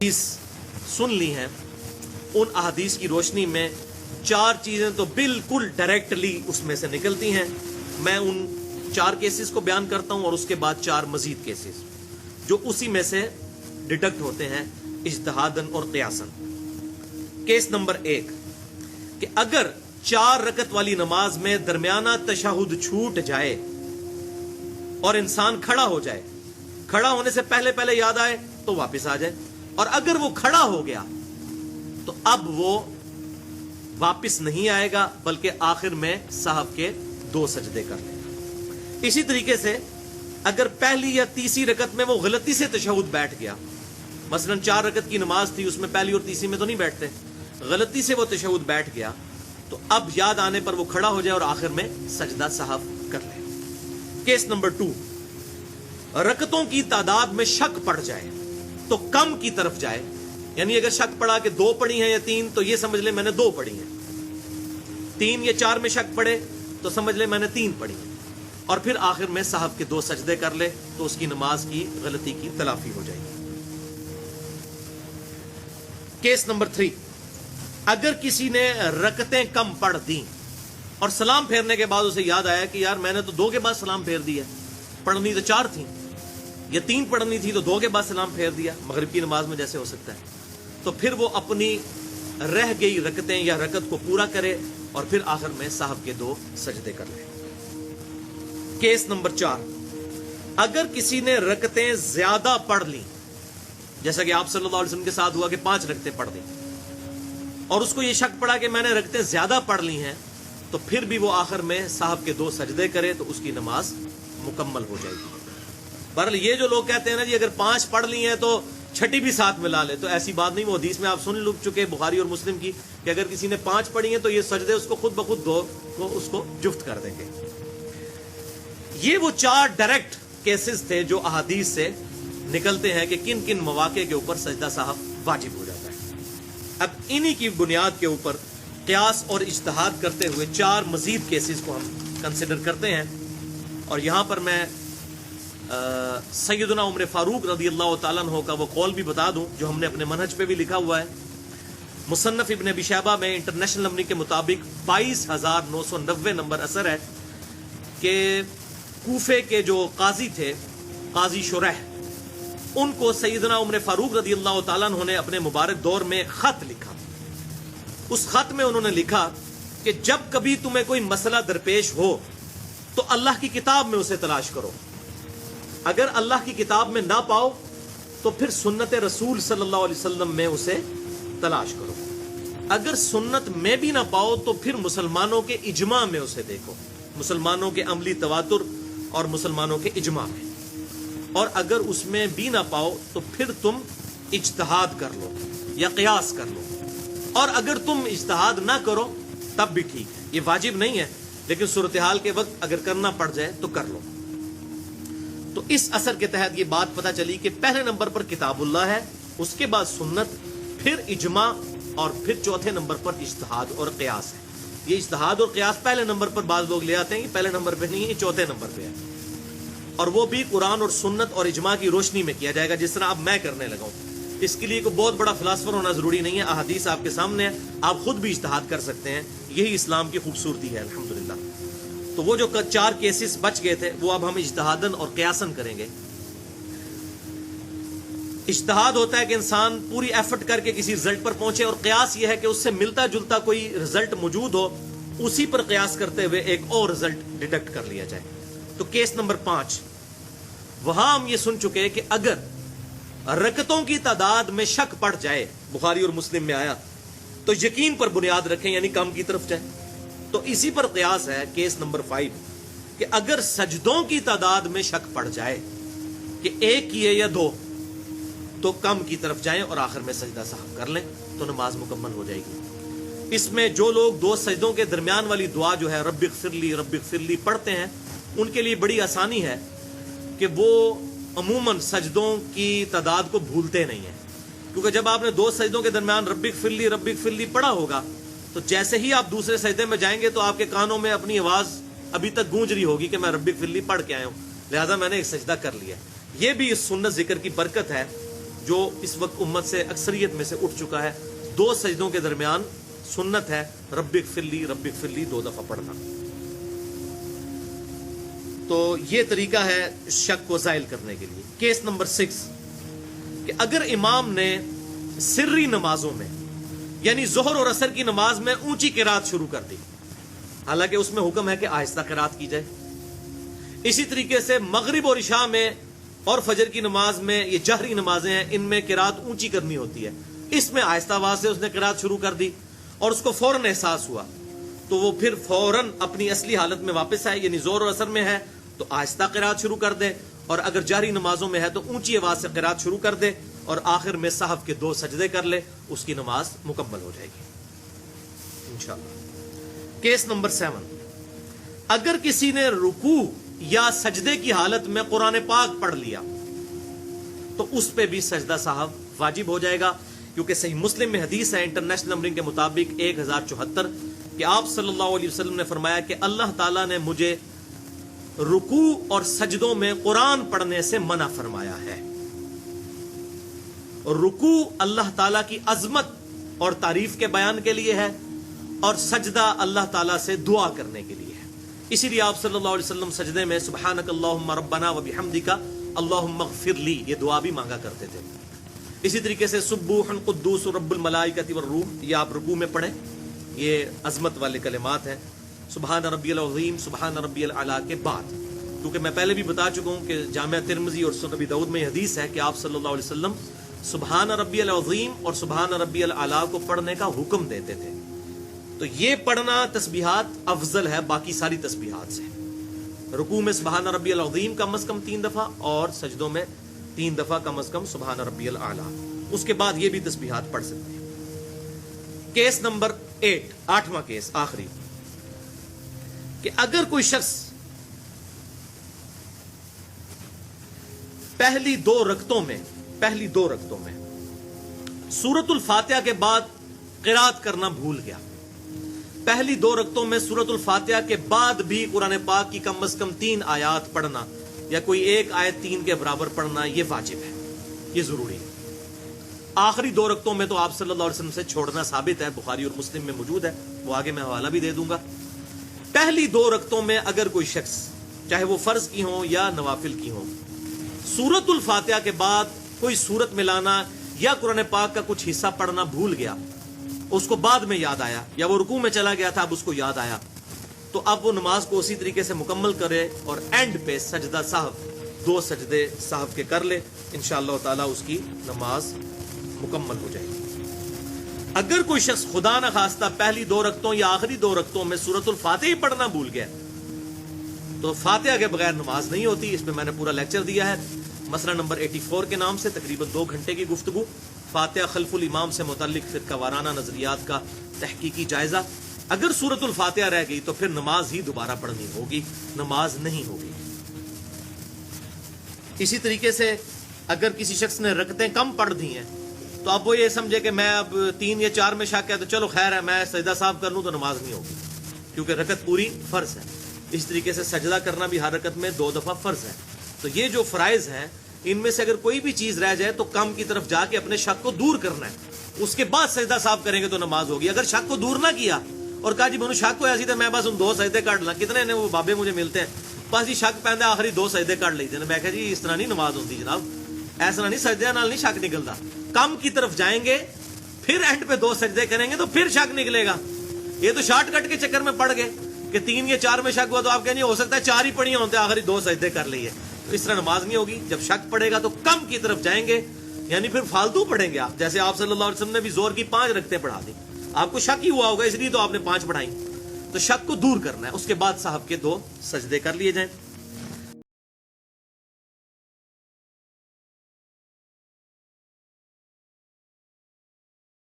حدیث سن لی ہیں، ان احادیث کی روشنی میں چار چیزیں تو بالکل ڈائریکٹلی اس میں سے نکلتی ہیں. میں ان چار کیسز کو بیان کرتا ہوں اور اس کے بعد چار مزید کیسز جو اسی میں سے ڈیڈکٹ ہوتے ہیں اجتہاداً اور قیاساً. کیس نمبر 1 کہ اگر 4 رکعت والی نماز میں درمیانہ تشہد چھوٹ جائے اور انسان کھڑا ہو جائے، کھڑا ہونے سے پہلے یاد آئے تو واپس آ جائے، اور اگر وہ کھڑا ہو گیا تو اب وہ واپس نہیں آئے گا بلکہ آخر میں صاحب کے 2 سجدے کر لے گا. اسی طریقے سے اگر پہلی یا تیسری رکعت میں وہ غلطی سے تشہد بیٹھ گیا، مثلا 4 رکعت کی نماز تھی، اس میں پہلی اور تیسری میں تو نہیں بیٹھتے، غلطی سے وہ تشہد بیٹھ گیا تو اب یاد آنے پر وہ کھڑا ہو جائے اور آخر میں سجدہ صاحب کر لے. کیس نمبر 2 رکعتوں کی تعداد میں شک پڑ جائے تو کم کی طرف جائے. یعنی اگر شک پڑا کہ 2 پڑھی ہیں یا 3 تو یہ سمجھ لے میں نے 2 پڑھی ہیں، 3 یا 4 میں شک پڑے تو سمجھ لے میں نے 3 پڑھی ہیں، اور پھر آخر میں صاحب کے 2 سجدے کر لے تو اس کی نماز کی غلطی کی تلافی ہو جائے گی. کیس نمبر 3 اگر کسی نے رکعتیں کم پڑھ دیں اور سلام پھیرنے کے بعد اسے یاد آیا کہ یار میں نے تو 2 کے بعد سلام پھیر دیا، پڑھنی تو 4 تھیں یا 3 پڑھنی تھی تو 2 کے بعد سلام پھیر دیا، مغرب کی نماز میں جیسے ہو سکتا ہے، تو پھر وہ اپنی رہ گئی رکعتیں یا رکعت کو پورا کرے اور پھر آخر میں صاحب کے 2 سجدے کر لے. کیس نمبر 4 اگر کسی نے رکعتیں زیادہ پڑھ لی، جیسا کہ آپ صلی اللہ علیہ وسلم کے ساتھ ہوا کہ 5 رکعتیں پڑھ دیں، اور اس کو یہ شک پڑا کہ میں نے رکعتیں زیادہ پڑھ لی ہیں، تو پھر بھی وہ آخر میں صاحب کے 2 سجدے کرے تو اس کی نماز مکمل ہو جائے گی. بہرحال یہ جو لوگ کہتے ہیں نا جی اگر 5 پڑھ لی ہیں تو چھٹی بھی ساتھ ملا لے، تو ایسی بات نہیں. وہ حدیث میں آپ سن چکے بخاری اور مسلم کی کہ اگر کسی نے 5 پڑھی ہیں تو یہ سجدے اس کو خود بخود 2 کو اس کو جفت کر دیں گے. یہ وہ 4 ڈائریکٹ کیسز تھے جو احادیث سے نکلتے ہیں کہ کن کن مواقع کے اوپر سجدہ صاحب واجب ہو جاتا ہے. اب انہی کی بنیاد کے اوپر قیاس اور اجتہاد کرتے ہوئے 4 مزید کیسز کو ہم کنسیڈر کرتے ہیں. اور یہاں پر میں سیدنا عمر فاروق رضی اللہ تعالیٰ عنہ کا وہ قول بھی بتا دوں جو ہم نے اپنے منہج پہ بھی لکھا ہوا ہے. مصنف ابن ابی شیبہ میں انٹرنیشنل نمبر کے مطابق 22,990 نمبر اثر ہے کہ کوفے کے جو قاضی تھے، قاضی شرح، ان کو سیدنا عمر فاروق رضی اللہ تعالیٰ عنہ نے اپنے مبارک دور میں خط لکھا. اس خط میں انہوں نے لکھا کہ جب کبھی تمہیں کوئی مسئلہ درپیش ہو تو اللہ کی کتاب میں اسے تلاش کرو، اگر اللہ کی کتاب میں نہ پاؤ تو پھر سنت رسول صلی اللہ علیہ وسلم میں اسے تلاش کرو، اگر سنت میں بھی نہ پاؤ تو پھر مسلمانوں کے اجماع میں اسے دیکھو، مسلمانوں کے عملی تواتر اور مسلمانوں کے اجماع میں، اور اگر اس میں بھی نہ پاؤ تو پھر تم اجتہاد کر لو یا قیاس کر لو، اور اگر تم اجتہاد نہ کرو تب بھی ٹھیک ہے. یہ واجب نہیں ہے لیکن صورتحال کے وقت اگر کرنا پڑ جائے تو کر لو. تو اس اثر کے تحت یہ بات پتہ چلی کہ پہلے نمبر پر کتاب اللہ ہے، اس کے بعد سنت، پھر اجماع، اور پھر چوتھے نمبر پر اجتہاد اور قیاس ہے. یہ اجتہاد اور قیاس پہلے نمبر پر بعض لوگ لے آتے ہیں، یہ پہلے نمبر پہ نہیں ہے، یہ چوتھے نمبر پہ ہے، اور وہ بھی قرآن اور سنت اور اجماع کی روشنی میں کیا جائے گا جس طرح اب میں کرنے لگا ہوں. اس کے لیے کوئی بہت بڑا فلاسفر ہونا ضروری نہیں ہے، احادیث آپ کے سامنے ہے، آپ خود بھی اجتہاد کر سکتے ہیں. یہی اسلام کی خوبصورتی ہے الحمدللہ. تو وہ جو 4 کیسز بچ گئے تھے وہ اب ہم اجتہاداً اور قیاساً کریں گے. اجتہاد ہوتا ہے کہ انسان پوری ایفرٹ کر کے کسی رزلٹ پر پہنچے، اور قیاس یہ ہے کہ اس سے ملتا جلتا کوئی رزلٹ موجود ہو، اسی پر قیاس کرتے ہوئے ایک اور رزلٹ ڈیڈکٹ کر لیا جائے. تو کیس نمبر 5 وہاں ہم یہ سن چکے کہ اگر رکعتوں کی تعداد میں شک پڑ جائے، بخاری اور مسلم میں آیا، تو یقین پر بنیاد رکھیں یعنی کم کی طرف جائے. تو اسی پر قیاس ہے کیس نمبر 5 کہ اگر سجدوں کی تعداد میں شک پڑ جائے کہ 1 کیے یا 2 تو کم کی طرف جائیں اور آخر میں سجدہ صاحب کر لیں تو نماز مکمل ہو جائے گی. اس میں جو لوگ 2 سجدوں کے درمیان والی دعا جو ہے رب اغفر لی پڑھتے ہیں، ان کے لیے بڑی آسانی ہے کہ وہ عموماً سجدوں کی تعداد کو بھولتے نہیں ہیں، کیونکہ جب آپ نے 2 سجدوں کے درمیان رب اغفر لی پڑھا ہوگا تو جیسے ہی آپ دوسرے سجدے میں جائیں گے تو آپ کے کانوں میں اپنی آواز ابھی تک گونج رہی ہوگی کہ میں رب اغفر لی پڑھ کے آیا ہوں، لہذا میں نے ایک سجدہ کر لیا. یہ بھی اس سنت ذکر کی برکت ہے جو اس وقت امت سے اکثریت میں سے اٹھ چکا ہے. 2 سجدوں کے درمیان سنت ہے رب اغفر لی 2 دفعہ پڑھنا. تو یہ طریقہ ہے شک کو زائل کرنے کے لیے. کیس نمبر 6 کہ اگر امام نے سری نمازوں میں یعنی ظہر اور عصر کی نماز میں اونچی قرات شروع کر دی، حالانکہ اس میں حکم ہے کہ آہستہ قرات کی جائے. اسی طریقے سے مغرب اور عشاء میں اور فجر کی نماز میں، یہ جہری نمازیں ہیں، ان میں قرات اونچی کرنی ہوتی ہے، اس میں آہستہ آواز سے اس نے قرات شروع کر دی اور اس کو فوراً احساس ہوا تو وہ پھر فوراً اپنی اصلی حالت میں واپس آئے. یعنی ظہر اور عصر میں ہے تو آہستہ قرات شروع کر دے، اور اگر جہری نمازوں میں ہے تو اونچی آواز سے قرات شروع کر دے اور آخر میں صحف کے 2 سجدے کر لے، اس کی نماز مکمل ہو جائے گی انشاءاللہ. کیس نمبر 7 اگر کسی نے رکوع یا سجدے کی حالت میں قرآن پاک پڑھ لیا تو اس پہ بھی سجدہ صحف واجب ہو جائے گا، کیونکہ صحیح مسلم میں حدیث ہے انٹرنیشنل نمبرنگ کے مطابق 1074 کہ آپ صلی اللہ علیہ وسلم نے فرمایا کہ اللہ تعالیٰ نے مجھے رکوع اور سجدوں میں قرآن پڑھنے سے منع فرمایا ہے. رکوع اللہ تعالیٰ کی عظمت اور تعریف کے بیان کے لیے ہے، اور سجدہ اللہ تعالیٰ سے دعا کرنے کے لیے ہے. اسی لیے آپ صلی اللہ علیہ وسلم سجدے میں سبحانک اللہم ربنا و بحمدک اللہم اغفر لی یہ دعا بھی مانگا کرتے تھے. اسی طریقے سے سبوح قدوس رب الملائکۃ والروح یہ آپ رکوع میں پڑھیں، یہ عظمت والے کلمات ہیں. سبحان ربی العظیم سبحان ربی الاعلیٰ کے بعد، کیونکہ میں پہلے بھی بتا چکا ہوں کہ جامعہ ترمذی اور سنن ابی داؤد میں یہ حدیث ہے کہ آپ صلی اللہ علیہ وسلم سبحان ربی العظیم اور سبحان ربی الاعلیٰ کو پڑھنے کا حکم دیتے تھے. تو یہ پڑھنا تسبیحات افضل ہے باقی ساری تسبیحات سے. رکوع میں سبحان ربی العظیم کم از کم 3 دفعہ اور سجدوں میں 3 دفعہ کم از کم سبحان ربی الاعلیٰ. اس کے بعد یہ بھی تسبیحات پڑھ سکتے ہیں. کیس نمبر 8واں کیس آخری کہ اگر کوئی شخص پہلی دو رکعتوں میں سورۃ الفاتحہ کے بعد قرات کرنا بھول گیا، پہلی 2 رکعتوں میں سورۃ الفاتحہ کے بعد بھی قرآن پاک کی کم از کم 3 آیات پڑھنا یا کوئی ایک آیت 3 کے برابر پڑھنا یہ واجب ہے، یہ ضروری ہے. آخری 2 رکعتوں میں تو آپ صلی اللہ علیہ وسلم سے چھوڑنا ثابت ہے، بخاری اور مسلم میں موجود ہے، وہ آگے میں حوالہ بھی دے دوں گا. پہلی 2 رکعتوں میں اگر کوئی شخص چاہے وہ فرض کی ہوں یا نوافل کی ہوں سورۃ الفاتحہ کے بعد کوئی سورت ملانا یا قرآن پاک کا کچھ حصہ پڑھنا بھول گیا، اس کو بعد میں یاد آیا یا وہ رکوع میں چلا گیا تھا اب اس کو یاد آیا، تو اب وہ نماز کو اسی طریقے سے مکمل کرے اور اینڈ پہ سجدہ صحف 2 سجدے صحف کے کر لے، انشاءاللہ تعالی اس کی نماز مکمل ہو جائے گی. اگر کوئی شخص خدا نہ خواستہ پہلی 2 رکعتوں یا آخری 2 رکعتوں میں سورۃ الفاتحہ ہی پڑھنا بھول گیا تو فاتحہ کے بغیر نماز نہیں ہوتی. اس پہ میں نے پورا لیکچر دیا ہے، مسئلہ نمبر 84 کے نام سے، تقریباً 2 گھنٹے کی گفتگو. فاتحہ خلف الامام سے متعلق فرقہ وارانہ نظریات کا تحقیقی جائزہ. اگر سورۃ الفاتحہ رہ گئی تو پھر نماز ہی دوبارہ پڑھنی ہوگی، نماز نہیں ہوگی. اسی طریقے سے اگر کسی شخص نے رکعتیں کم پڑھ دی ہیں تو اب وہ یہ سمجھے کہ میں اب 3 یا 4 میں شک ہے تو چلو خیر ہے میں سجدہ صاحب کر لوں تو نماز نہیں ہوگی، کیونکہ رکعت پوری فرض ہے. اس طریقے سے سجدہ کرنا بھی ہر رکعت میں 2 دفعہ فرض ہے. تو یہ جو فرائض ہیں ان میں سے اگر کوئی بھی چیز رہ جائے تو کم کی طرف جا کے اپنے شک کو دور کرنا ہے، اس کے بعد سجدہ صاحب کریں گے تو نماز ہوگی. اگر شک کو دور نہ کیا اور کہا جی میں شک کو ایسی تو میں بس 2 سجدے کر لا، کتنے نے وہ بابے مجھے ملتے ہیں بس جی شک پہنتا آخری 2 سجدے کر لیتے ہیں. میں کہا جی اس طرح نہیں نماز ہوتی جناب، ایسا نہیں، سجدے نال نہیں شک نکلتا. کم کی طرف جائیں گے پھر اینڈ پہ 2 سجدے کریں گے تو پھر شک نکلے گا. یہ تو شارٹ کٹ کے چکر میں پڑ گئے کہ 3 یا 4 میں شک ہوا تو آپ کہیں ہو سکتا ہے 4 ہی پڑھی ہوتے آخری 2 سجدے کر لیے، تو اس طرح نماز نہیں ہوگی. جب شک پڑے گا تو کم کی طرف جائیں گے، یعنی پھر فالتو پڑھیں گے آپ. جیسے آپ صلی اللہ علیہ وسلم نے بھی زور کی 5 رکعتیں پڑھا دی، آپ کو شک ہی ہوا ہوگا اس لیے تو آپ نے 5 پڑھائی. تو شک کو دور کرنا ہے، اس کے بعد صاحب کے 2 سجدے کر لیے جائیں.